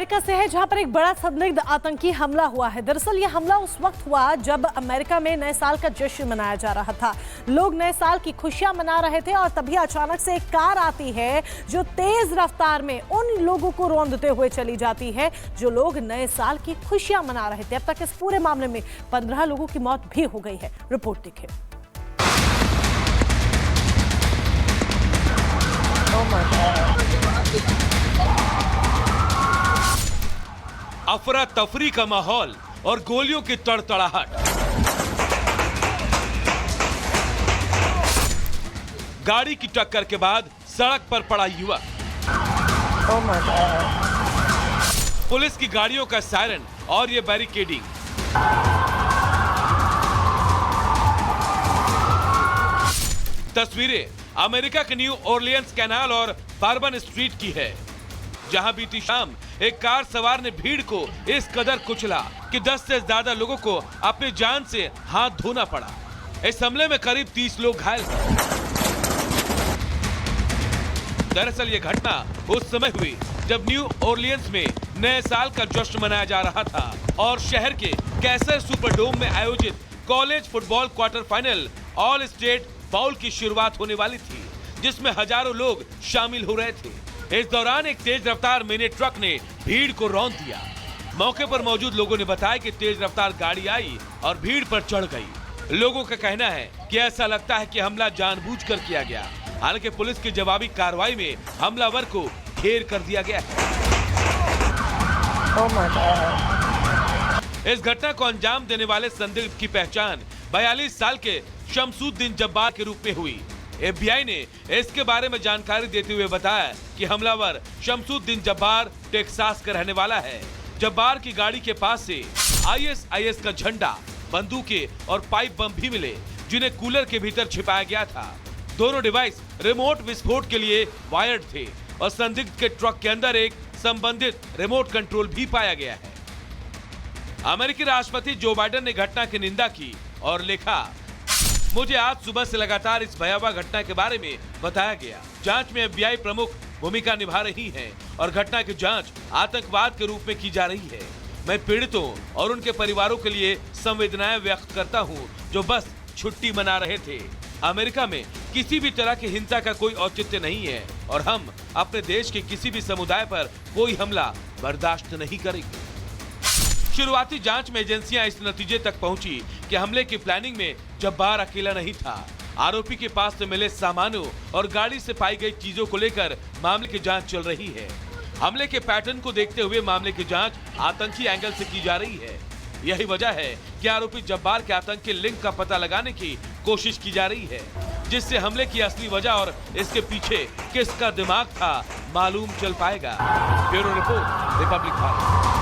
America से है, जहां पर एक बड़ा संदिग्ध आतंकी हमला हुआ है। दरअसल ये हमला उस वक्त हुआ जब अमेरिका में नए साल का जश्न मनाया जा रहा था। लोग नए साल की खुशियां मना रहे थे और तभी अचानक से एक कार आती है जो तेज रफ्तार में उन लोगों को रौंदते हुए चली जाती है जो लोग नए साल की खुशियां मना रहे थे। अब तक इस पूरे मामले में 15 लोगों की मौत भी हो गई है। रिपोर्ट देखिए। अफरा तफरी का माहौल और गोलियों की तड़तड़ाहट। गाड़ी की टक्कर के बाद सड़क पर पड़ा युवक। पुलिस की गाड़ियों का सायरन और ये बैरिकेडिंग। तस्वीरें अमेरिका के न्यू ऑरलियंस कैनाल और बार्बन स्ट्रीट की है, जहां बीती शाम एक कार सवार ने भीड़ को इस कदर कुचला कि 10 से ज्यादा लोगों को अपनी जान से हाथ धोना पड़ा। इस हमले में करीब 30 लोग घायल हुए। दरअसल ये घटना उस समय हुई जब न्यू ऑरलियंस में नए साल का जश्न मनाया जा रहा था और शहर के कैसर सुपरडोम में आयोजित college football quarterfinal Allstate Bowl की शुरुआत होने वाली थी, जिसमें हजारों लोग शामिल हो रहे थे। इस दौरान एक तेज रफ्तार मिनी ट्रक ने भीड़ को रौंद दिया। मौके पर मौजूद लोगों ने बताया कि तेज रफ्तार गाड़ी आई और भीड़ पर चढ़ गई। लोगों का कहना है कि ऐसा लगता है कि हमला जानबूझकर किया गया। हालांकि पुलिस की जवाबी कार्रवाई में हमलावर को ढेर कर दिया गया है। इस घटना को अंजाम देने वाले संदिग्ध की पहचान 42 साल के शमसुद्दीन जब्बार के रूप में हुई। FBI ने इसके बारे में जानकारी देते हुए बताया कि हमलावर शमसुद्दीन जब्बार टेक्सास का रहने वाला है। जब्बार की गाड़ी के पास से ISIS का झंडा, बंदूकें और पाइप बम भी मिले, जिन्हें कूलर के भीतर छिपाया गया था। दोनों डिवाइस रिमोट विस्फोट के लिए वायर्ड थे और संदिग्ध के ट्रक के अंदर एक संबंधित रिमोट कंट्रोल भी पाया गया है। अमेरिकी राष्ट्रपति जो बाइडेन ने घटना की निंदा की और लिखा, मुझे आज सुबह से लगातार इस भयावह घटना के बारे में बताया गया। जांच में FBI प्रमुख भूमिका निभा रही है और घटना की जांच आतंकवाद के रूप में की जा रही है। मैं पीड़ितों और उनके परिवारों के लिए संवेदनाएं व्यक्त करता हूं, जो बस छुट्टी मना रहे थे। अमेरिका में किसी भी तरह की हिंसा का कोई औचित्य नहीं है और हम अपने देश के किसी भी समुदाय पर कोई हमला बर्दाश्त नहीं करेंगे। शुरुआती जांच में एजेंसियां इस नतीजे तक पहुंची कि हमले की प्लानिंग में जब्बार अकेला नहीं था। आरोपी के पास से मिले सामानों और गाड़ी से पाई गई चीजों को लेकर मामले की जांच चल रही है। हमले के पैटर्न को देखते हुए मामले की जांच आतंकी एंगल से की जा रही है। यही वजह है कि आरोपी जब्बार के आतंकी लिंक का पता लगाने की कोशिश की जा रही है, जिससे हमले की असली वजह और इसके पीछे किसका दिमाग था मालूम चल पाएगा। Bureau report, Republic Bharat.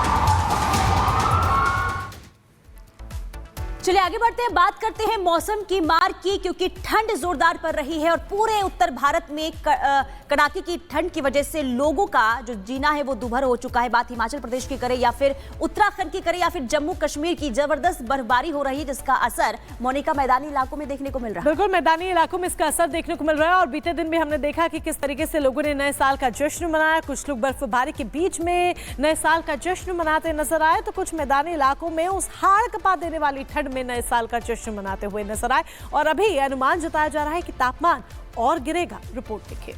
चलिए आगे बढ़ते हैं, बात करते हैं मौसम की मार की, क्योंकि ठंड जोरदार पड़ रही है और पूरे उत्तर भारत में कड़ाके की ठंड की वजह से लोगों का जो जीना है वो दूभर हो चुका है। बात हिमाचल प्रदेश की करें या फिर उत्तराखंड की करें या फिर जम्मू कश्मीर की, जबरदस्त बर्फबारी हो रही है, जिसका असर मोनिका मैदानी इलाकों में देखने को मिल रहा है। बिल्कुल, मैदानी इलाकों में इसका असर देखने को मिल रहा है और बीते दिन भी हमने देखा कि किस तरीके से लोगों ने नए साल का जश्न मनाया। कुछ लोग बर्फबारी के बीच में नए साल का जश्न मनाते नजर आए, तो कुछ मैदानी इलाकों में उस हाड़ कपा देने वाली ठंड में नए साल का जश्न मनाते हुए नजर आए और अभी अनुमान जताया जा रहा है कि तापमान और गिरेगा। रिपोर्ट देखिए।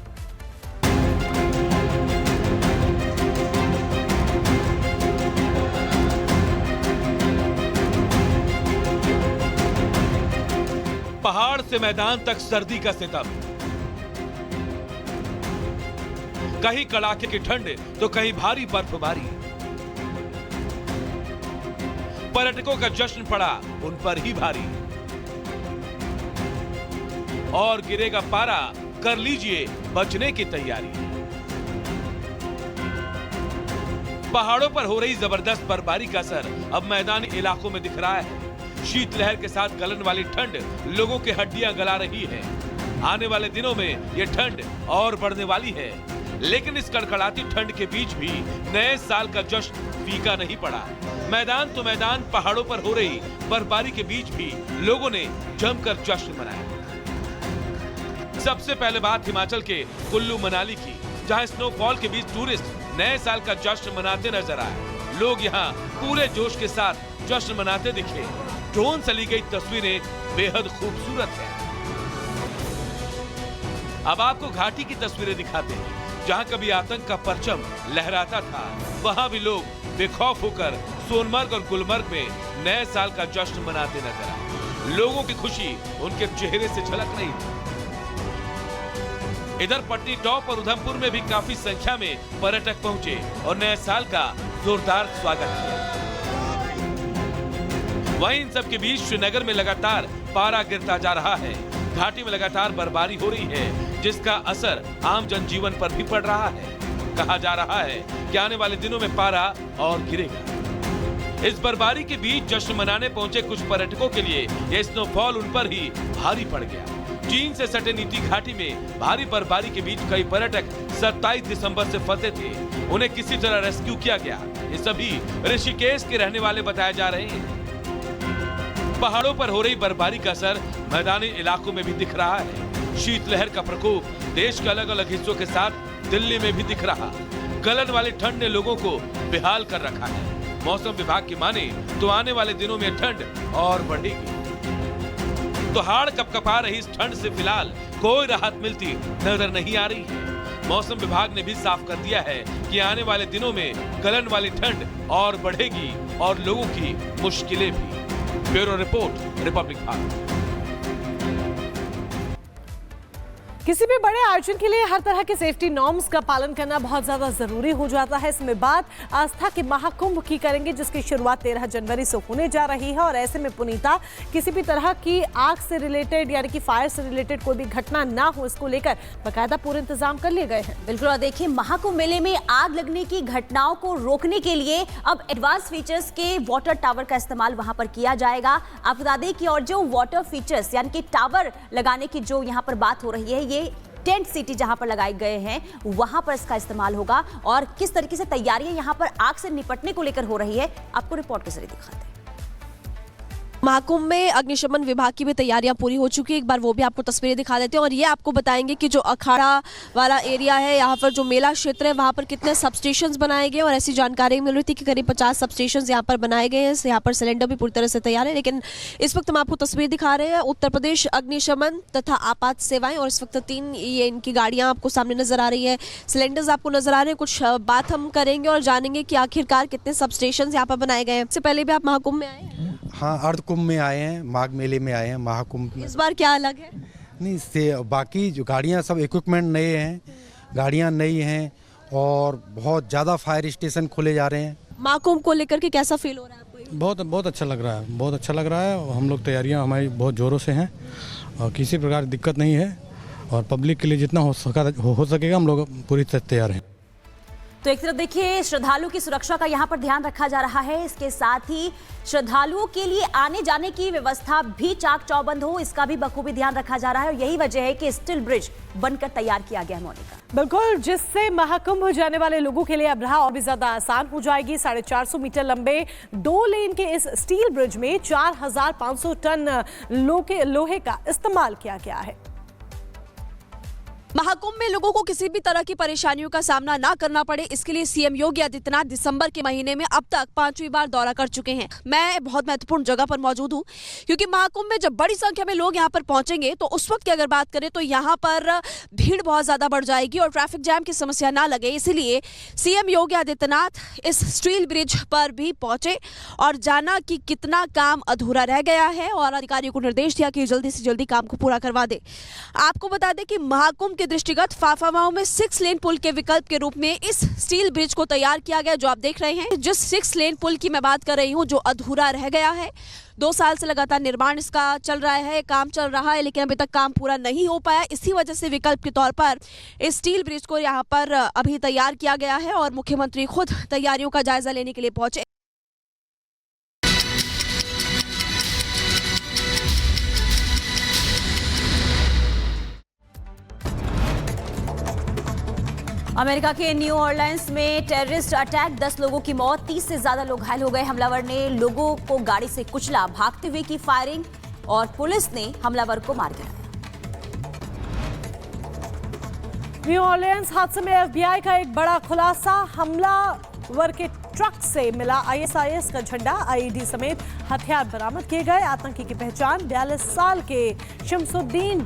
पहाड़ से मैदान तक सर्दी का सितम, कहीं कड़ाके की ठंड तो कहीं भारी बर्फबारी। पर्यटकों का जश्न पड़ा उन पर ही भारी। और गिरेगा पारा, कर लीजिए बचने की तैयारी। पहाड़ों पर हो रही जबरदस्त बर्फबारी का असर अब मैदानी इलाकों में दिख रहा है। शीतलहर के साथ गलन वाली ठंड लोगों की हड्डियां गला रही है। आने वाले दिनों में ये ठंड और बढ़ने वाली है, लेकिन इस कड़कड़ाती ठंड के बीच भी नए साल का जश्न फीका नहीं पड़ा। मैदान तो मैदान, पहाड़ों पर हो रही बर्फबारी के बीच भी लोगों ने जमकर जश्न मनाया। सबसे पहले बात हिमाचल के कुल्लू मनाली की, जहां स्नोफॉल के बीच टूरिस्ट नए साल का जश्न मनाते नजर आए। लोग यहाँ पूरे जोश के साथ जश्न मनाते दिखे। ड्रोन से ली गई तस्वीरें बेहद खूबसूरत हैं। अब आपको घाटी की तस्वीरें दिखाते हैं, जहां कभी आतंक का परचम लहराता था, वहां भी लोग बेखौफ होकर सोनमर्ग और गुलमर्ग में नए साल का जश्न मनाते नजर आए। लोगों की खुशी उनके चेहरे से झलक रही थी। इधर पटनी टॉप और उधमपुर में भी काफी संख्या में पर्यटक पहुंचे और नए साल का जोरदार स्वागत किया। वहीं इन सब के बीच श्रीनगर में लगातार पारा गिरता जा रहा है। घाटी में लगातार बर्फबारी हो रही है, जिसका असर आम जनजीवन पर भी पड़ रहा है। कहा जा रहा है कि आने वाले दिनों में पारा और गिरेगा। इस बर्फबारी के बीच जश्न मनाने पहुंचे कुछ पर्यटकों के लिए यह स्नोफॉल उन पर ही भारी पड़ गया। चीन से सटे नीति घाटी में भारी बर्फबारी के बीच कई पर्यटक 27 दिसंबर से फंसे थे। उन्हें किसी तरह रेस्क्यू किया गया। ये सभी ऋषिकेश के रहने वाले बताए जा रहे हैं। पहाड़ों पर हो रही बर्फबारी का असर मैदानी इलाकों में भी दिख रहा है। शीतलहर का प्रकोप देश के अलग अलग हिस्सों के साथ दिल्ली में भी दिख रहा। गलन वाली ठंड ने लोगों को बेहाल कर रखा है। मौसम विभाग की माने तो आने वाले दिनों में ठंड और बढ़ेगी। तो हाड़ कपकपा रही इस ठंड से फिलहाल कोई राहत मिलती नजर नहीं आ रही है। मौसम विभाग ने भी साफ कर दिया है कि आने वाले दिनों में गलन वाली ठंड और बढ़ेगी और लोगों की मुश्किलें भी। Bureau report, Republic Bharat. किसी भी बड़े आयोजन के लिए हर तरह के सेफ्टी नॉर्म्स का पालन करना बहुत ज्यादा जरूरी हो जाता है। इसमें बात आस्था के महाकुंभ की करेंगे, जिसकी शुरुआत 13 जनवरी से होने जा रही है। और ऐसे में पुनीता, किसी भी तरह की आग से रिलेटेड यानी कि फायर से रिलेटेड कोई भी घटना ना हो, इसको लेकर बाकायदा पूरे इंतजाम कर लिए गए हैं। बिल्कुल। और देखिए, महाकुंभ मेले में आग लगने की घटनाओं को रोकने के लिए अब एडवांस फीचर्स के वाटर टावर का इस्तेमाल वहां पर किया जाएगा। आप बता दें कि और जो वाटर फीचर्स यानी कि टावर लगाने की जो यहाँ पर बात हो रही है, ये टेंट सिटी जहां पर लगाए गए हैं वहां पर इसका इस्तेमाल होगा। और किस तरीके से तैयारियां यहां पर आग से निपटने को लेकर हो रही है, आपको रिपोर्ट के जरिए दिखाते हैं। महाकुंभ में अग्निशमन विभाग की भी तैयारियां पूरी हो चुकी है। एक बार वो भी आपको तस्वीरें दिखा देते हैं और ये आपको बताएंगे कि जो अखाड़ा वाला एरिया है, यहाँ पर जो मेला क्षेत्र है, वहाँ पर कितने सबस्टेशंस बनाए गए। और ऐसी जानकारी मिल रही थी कि करीब 50 सबस्टेशंस यहाँ पर बनाए गए हैं। यहाँ पर सिलेंडर भी पूरी तरह से तैयार है। लेकिन इस वक्त हम आपको तस्वीर दिखा रहे हैं उत्तर प्रदेश अग्निशमन तथा आपात सेवाएं, और इस वक्त 3 ये इनकी गाड़ियाँ आपको सामने नजर आ रही है। सिलेंडर्स आपको नजर आ रहे हैं। कुछ बात हम करेंगे और जानेंगे कि आखिरकार कितने सबस्टेशंस यहाँ पर बनाए गए हैं। इससे पहले भी आप महाकुंभ में आए हैं? हाँ, अर्ध कुंभ में आए हैं, माघ मेले में आए हैं। महाकुंभ में इस बार क्या अलग है? नहीं, इससे बाकी जो गाड़ियाँ सब इक्विपमेंट नए हैं, गाड़ियाँ नई हैं और बहुत ज़्यादा फायर स्टेशन खोले जा रहे हैं। महाकुंभ को लेकर के कैसा फील हो रहा है आपको? बहुत अच्छा लग रहा है, बहुत अच्छा लग रहा है। हम लोग तैयारियां हमारी बहुत ज़ोरों से हैं और किसी प्रकार की दिक्कत नहीं है। और पब्लिक के लिए जितना हो सकेगा हम लोग पूरी तरह तैयार हैं। तो एक तरफ देखिए, श्रद्धालुओं की सुरक्षा का यहाँ पर ध्यान रखा जा रहा है। इसके साथ ही श्रद्धालुओं के लिए आने जाने की व्यवस्था भी चाक चौबंद हो, इसका भी बखूबी ध्यान रखा जा रहा है। और यही वजह है कि स्टील ब्रिज बनकर तैयार किया गया है। मोनिका, बिल्कुल, जिससे महाकुंभ जाने वाले लोगों के लिए अब राह और भी ज्यादा आसान हो जाएगी। 450 मीटर लंबे 2 लेन के इस स्टील ब्रिज में 4500 टन लोहे का इस्तेमाल किया गया है। महाकुंभ में लोगों को किसी भी तरह की परेशानियों का सामना ना करना पड़े, इसके लिए सीएम योगी आदित्यनाथ दिसंबर के महीने में अब तक 5वीं बार दौरा कर चुके हैं। मैं बहुत महत्वपूर्ण जगह पर मौजूद हूं, क्योंकि महाकुंभ में जब बड़ी संख्या में लोग यहां पर पहुंचेंगे तो उस वक्त की अगर बात करें तो यहां पर भीड़ बहुत ज्यादा बढ़ जाएगी और ट्रैफिक जैम की समस्या ना लगे। इसीलिए सीएम योगी आदित्यनाथ इस स्टील ब्रिज पर भी पहुंचे और जाना कि कितना काम अधूरा रह गया है और अधिकारियों को निर्देश दिया कि जल्दी से जल्दी काम को पूरा करवा दे। आपको बता दें कि महाकुंभ दृष्टिगत फाफामाओ में 6 लेन पुल के विकल्प के रूप में इस स्टील ब्रिज को तैयार किया गया, जो आप देख रहे हैं। जिस 6 लेन पुल की मैं बात कर रही हूं, जो अधूरा रह गया है। 2 साल से लगातार निर्माण इसका चल रहा है, काम चल रहा है, लेकिन अभी तक काम पूरा नहीं हो पाया। इसी वजह से विकल्प के तौर पर इस स्टील ब्रिज को यहाँ पर अभी तैयार किया गया है और मुख्यमंत्री खुद तैयारियों का जायजा लेने के लिए पहुंचे। अमेरिका के न्यू ऑरलाइंस में टेररिस्ट अटैक, 10 लोगों की मौत, 30 से ज्यादा लोग घायल हो गए। हमलावर ने लोगों को गाड़ी से कुचला, भागते हुए की फायरिंग और पुलिस ने हमलावर को मार गिराया। न्यू ऑरलियंस हादसे में एफबीआई का एक बड़ा खुलासा, हमलावर के ट्रक से मिला आईएसआईएस का झंडा, आईईडी समेत हथियार बरामद किए गए। आतंकी की पहचान 42 साल के शमसुद्दीन